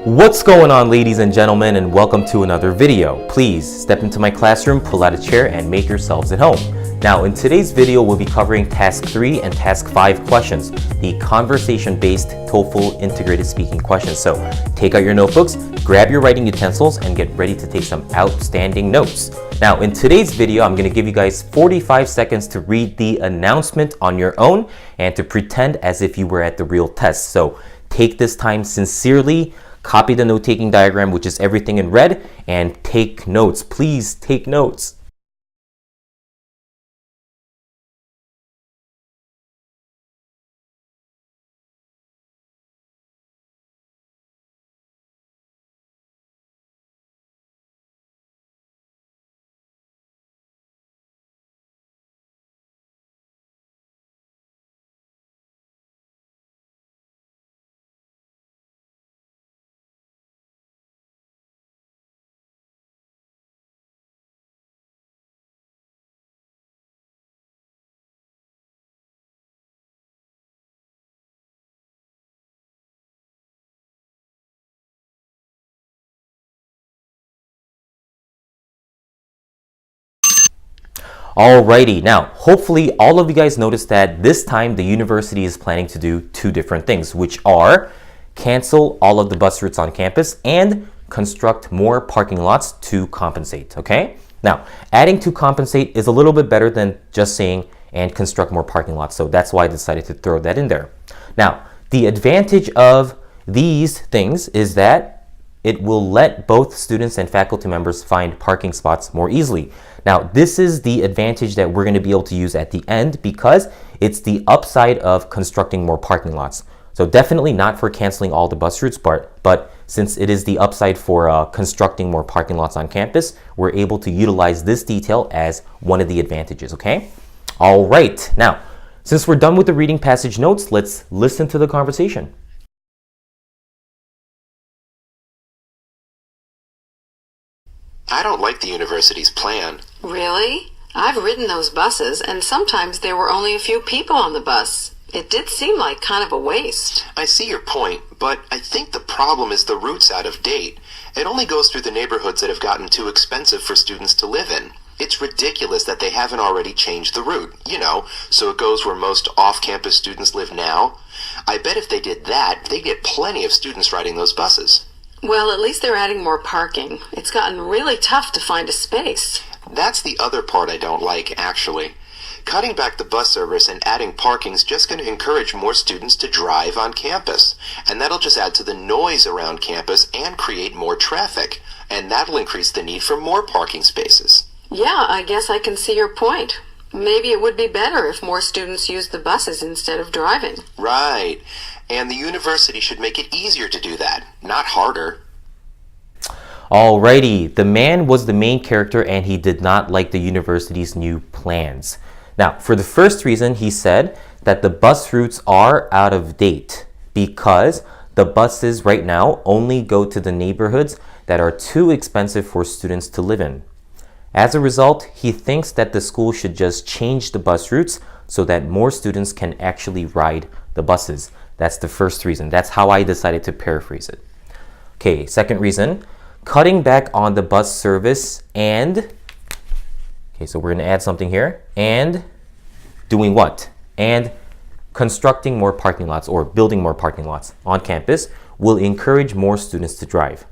What's going on, ladies and gentlemen, and welcome to another video. Please step into my classroom, pull out a chair, and make yourselves at home. Now, in today's video, we'll be covering Task 3 and Task 5 questions, the conversation-based TOEFL integrated speaking questions. So take out your notebooks, grab your writing utensils, and get ready to take some outstanding notes. Now, in today's video, I'm going to give you guys 45 seconds to read the announcement on your own and to pretend as if you were at the real test. So take this time sincerely. Copy the note-taking diagram, which is everything in red, and take notes. Please take notes. Alrighty, now hopefully all of you guys noticed that this time the university is planning to do two different things, which are cancel all of the bus routes on campus and construct more parking lots to compensate, okay? Now, adding to compensate is a little bit better than just saying and construct more parking lots, so that's why I decided to throw that in there. Now, the advantage of these things is that it will let both students and faculty members find parking spots more easily. Now, this is the advantage that we're going to be able to use at the end because it's the upside of constructing more parking lots. So definitely not for canceling all the bus routes, but since it is the upside for constructing more parking lots on campus, we're able to utilize this detail as one of the advantages, okay? All right, now, since we're done with the reading passage notes, let's listen to the conversation. I don't like the university's plan. Really? I've ridden those buses, and sometimes there were only a few people on the bus. It did seem like kind of a waste. I see your point, but I think the problem is the route's out of date. It only goes through the neighborhoods that have gotten too expensive for students to live in. It's ridiculous that they haven't already changed the route, so it goes where most off-campus students live now. I bet if they did that, they'd get plenty of students riding those buses. Well, at least they're adding more parking. It's gotten really tough to find a space. That's the other part I don't like, actually. Cutting back the bus service and adding parking's just going to encourage more students to drive on campus. And that'll just add to the noise around campus and create more traffic. And that'll increase the need for more parking spaces. Yeah, I guess I can see your point. Maybe it would be better if more students used the buses instead of driving. Right. And the university should make it easier to do that, not harder. Alrighty, the man was the main character and he did not like the university's new plans. Now, for the first reason, he said that the bus routes are out of date because the buses right now only go to the neighborhoods that are too expensive for students to live in. As a result, he thinks that the school should just change the bus routes so that more students can actually ride the buses. That's the first reason. That's how I decided to paraphrase it. Okay, second reason, cutting back on the bus service and, okay, so we're going to add something here, and doing what? And constructing more parking lots or building more parking lots on campus will encourage more students to drive.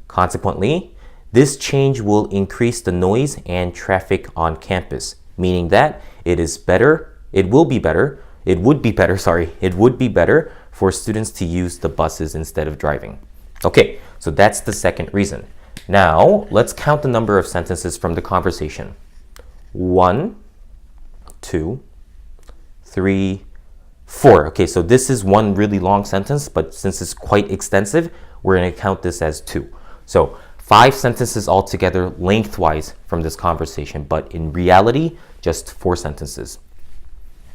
Consequently, this change will increase the noise and traffic on campus, meaning that it would be better for students to use the buses instead of driving. Okay, so that's the second reason. Now, let's count the number of sentences from the conversation. 1, 2, 3, 4. Okay, so this is one really long sentence, but since it's quite extensive, we're going to count this as 2. So 5 sentences altogether lengthwise from this conversation, but in reality, just 4 sentences.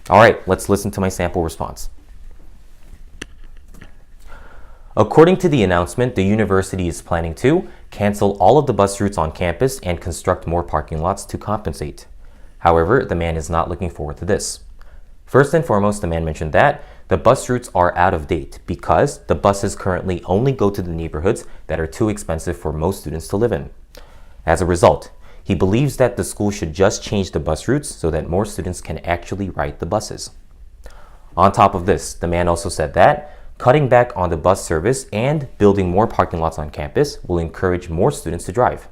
All right, let's listen to my sample response. According to the announcement, the university is planning to cancel all of the bus routes on campus and construct more parking lots to compensate. However, the man is not looking forward to this. First and foremost, the man mentioned that the bus routes are out of date because the buses currently only go to the neighborhoods that are too expensive for most students to live in. As a result, he believes that the school should just change the bus routes so that more students can actually ride the buses. On top of this, the man also said that cutting back on the bus service and building more parking lots on campus will encourage more students to drive.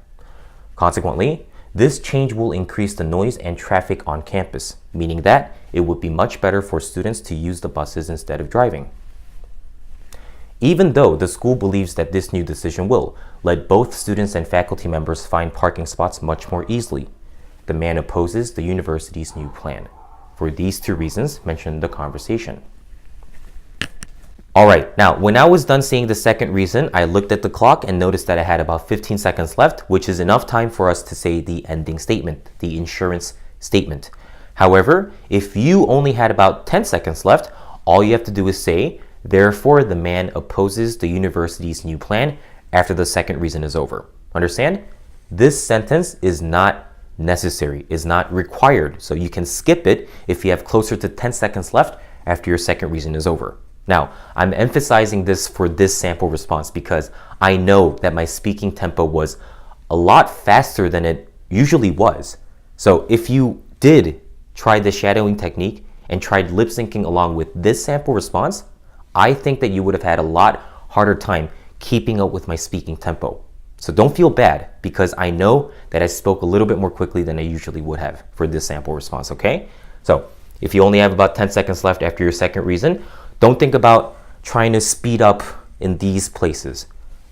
Consequently, this change will increase the noise and traffic on campus, meaning that it would be much better for students to use the buses instead of driving. Even though the school believes that this new decision will let both students and faculty members find parking spots much more easily, the man opposes the university's new plan for these two reasons mentioned in the conversation. All right, now when I was done saying the second reason, I looked at the clock and noticed that I had about 15 seconds left, which is enough time for us to say the ending statement, the insurance statement. However, if you only had about 10 seconds left, all you have to do is say, therefore, the man opposes the university's new plan after the second reason is over. Understand? This sentence is not necessary, is not required. So you can skip it if you have closer to 10 seconds left after your second reason is over. Now, I'm emphasizing this for this sample response because I know that my speaking tempo was a lot faster than it usually was. So if you did try the shadowing technique and tried lip syncing along with this sample response, I think that you would have had a lot harder time keeping up with my speaking tempo. So don't feel bad because I know that I spoke a little bit more quickly than I usually would have for this sample response, okay? So if you only have about 10 seconds left after your second reason, don't think about trying to speed up in these places.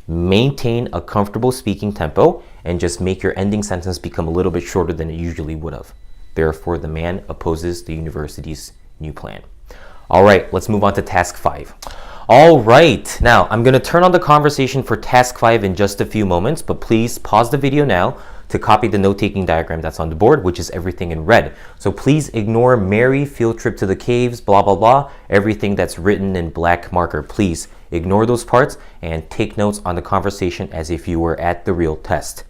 Maintain a comfortable speaking tempo and just make your ending sentence become a little bit shorter than it usually would have. Therefore, the man opposes the university's new plan. All right, let's move on to task 5. All right, now I'm going to turn on the conversation for task 5 in just a few moments, but please pause the video now to copy the note-taking diagram that's on the board, which is everything in red. So please ignore Mary, field trip to the caves, blah, blah, blah, everything that's written in black marker. Please ignore those parts and take notes on the conversation as if you were at the real test.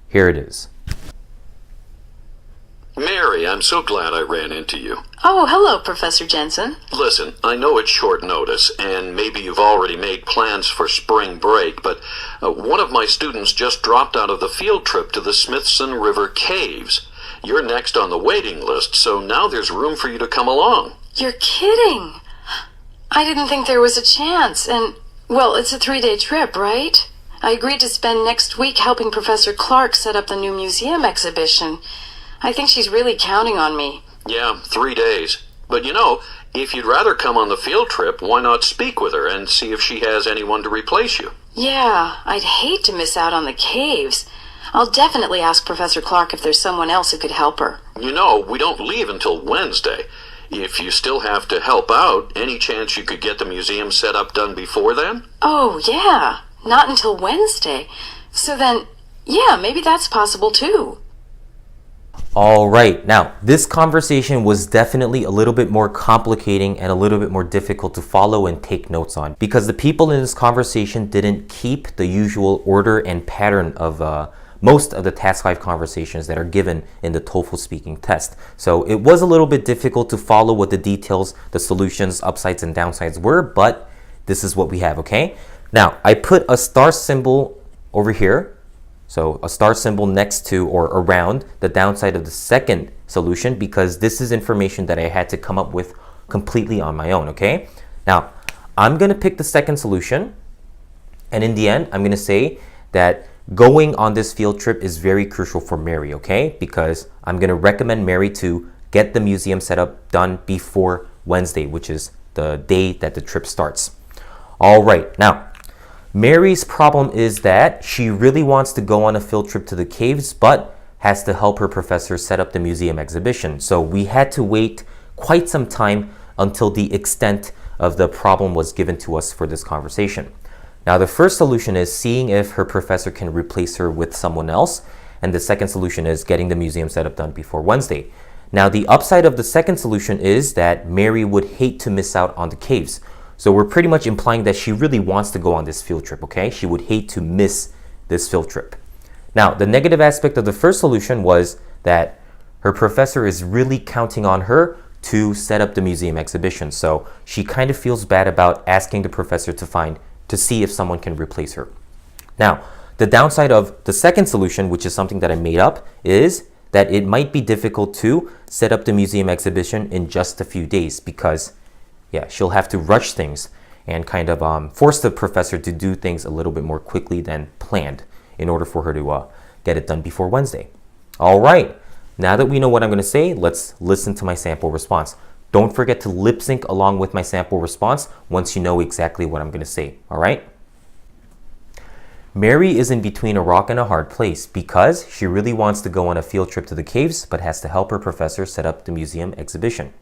Here it is. Mary, I'm so glad I ran into you. Oh, hello, Professor Jensen. Listen, I know it's short notice, and maybe you've already made plans for spring break, but one of my students just dropped out of the field trip to the Smithson River Caves. You're next on the waiting list, so now there's room for you to come along. You're kidding. I didn't think there was a chance, and, well, it's a 3-day trip, right? I agreed to spend next week helping Professor Clark set up the new museum exhibition. I think she's really counting on me. Yeah, 3 days. But you know, if you'd rather come on the field trip, why not speak with her and see if she has anyone to replace you? Yeah, I'd hate to miss out on the caves. I'll definitely ask Professor Clark if there's someone else who could help her. You know, we don't leave until Wednesday. If you still have to help out, any chance you could get the museum set up done before then? Oh, yeah. Not until Wednesday. So then, yeah, maybe that's possible too. All right, now this conversation was definitely a little bit more complicating and a little bit more difficult to follow and take notes on because the people in this conversation didn't keep the usual order and pattern of most of the Task 5 conversations that are given in the TOEFL speaking test. So it was a little bit difficult to follow what the details, the solutions, upsides and downsides were, but this is what we have, okay? Now, I put a star symbol over here. So a star symbol next to or around the downside of the second solution because this is information that I had to come up with completely on my own, okay? Now, I'm going to pick the second solution, and in the end, I'm going to say that going on this field trip is very crucial for Mary, okay? Because I'm going to recommend Mary to get the museum setup done before Wednesday, which is the day that the trip starts. All right, now, Mary's problem is that she really wants to go on a field trip to the caves, but has to help her professor set up the museum exhibition. So we had to wait quite some time until the extent of the problem was given to us for this conversation. Now, the first solution is seeing if her professor can replace her with someone else. And the second solution is getting the museum setup done before Wednesday. Now, the upside of the second solution is that Mary would hate to miss out on the caves. So we're pretty much implying that she really wants to go on this field trip, okay? She would hate to miss this field trip. Now, the negative aspect of the first solution was that her professor is really counting on her to set up the museum exhibition. So she kind of feels bad about asking the professor to see if someone can replace her. Now, the downside of the second solution, which is something that I made up, is that it might be difficult to set up the museum exhibition in just a few days because, yeah, she'll have to rush things and kind of force the professor to do things a little bit more quickly than planned in order for her to get it done before Wednesday. All right, now that we know what I'm going to say, let's listen to my sample response. Don't forget to lip sync along with my sample response once you know exactly what I'm going to say, all right? Mary is in between a rock and a hard place because she really wants to go on a field trip to the caves but has to help her professor set up the museum exhibition.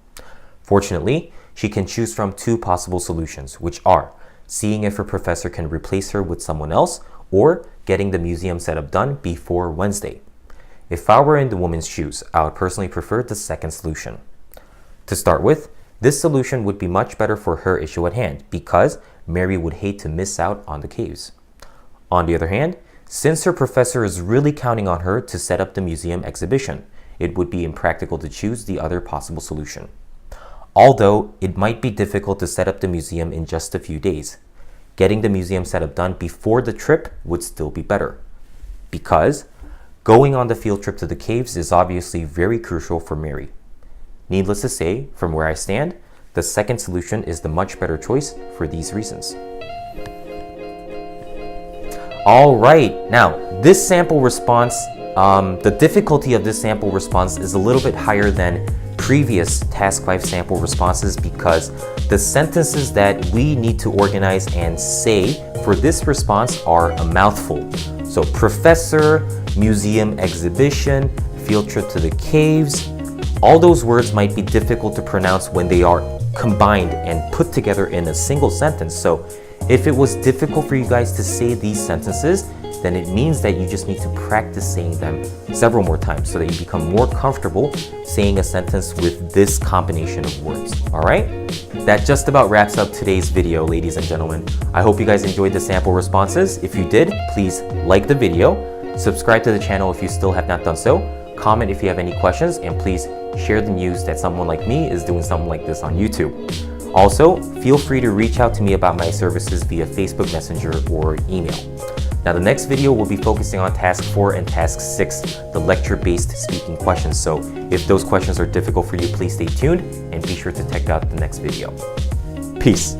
Fortunately, she can choose from two possible solutions, which are seeing if her professor can replace her with someone else or getting the museum setup done before Wednesday. If I were in the woman's shoes, I would personally prefer the second solution. To start with, this solution would be much better for her issue at hand because Mary would hate to miss out on the caves. On the other hand, since her professor is really counting on her to set up the museum exhibition, it would be impractical to choose the other possible solution. Although it might be difficult to set up the museum in just a few days, getting the museum setup done before the trip would still be better. Because going on the field trip to the caves is obviously very crucial for Mary. Needless to say, from where I stand, the second solution is the much better choice for these reasons. All right, now this sample response, the difficulty of this sample response is a little bit higher than previous Task 5 sample responses because the sentences that we need to organize and say for this response are a mouthful. So professor, museum exhibition, field trip to the caves, all those words might be difficult to pronounce when they are combined and put together in a single sentence. So if it was difficult for you guys to say these sentences, then it means that you just need to practice saying them several more times so that you become more comfortable saying a sentence with this combination of words, all right? That just about wraps up today's video, ladies and gentlemen. I hope you guys enjoyed the sample responses. If you did, please like the video, subscribe to the channel if you still have not done so, comment if you have any questions, and please share the news that someone like me is doing something like this on YouTube. Also, feel free to reach out to me about my services via Facebook Messenger or email. Now, the next video will be focusing on Task 4 and Task 6, the lecture-based speaking questions. So if those questions are difficult for you, please stay tuned and be sure to check out the next video. Peace.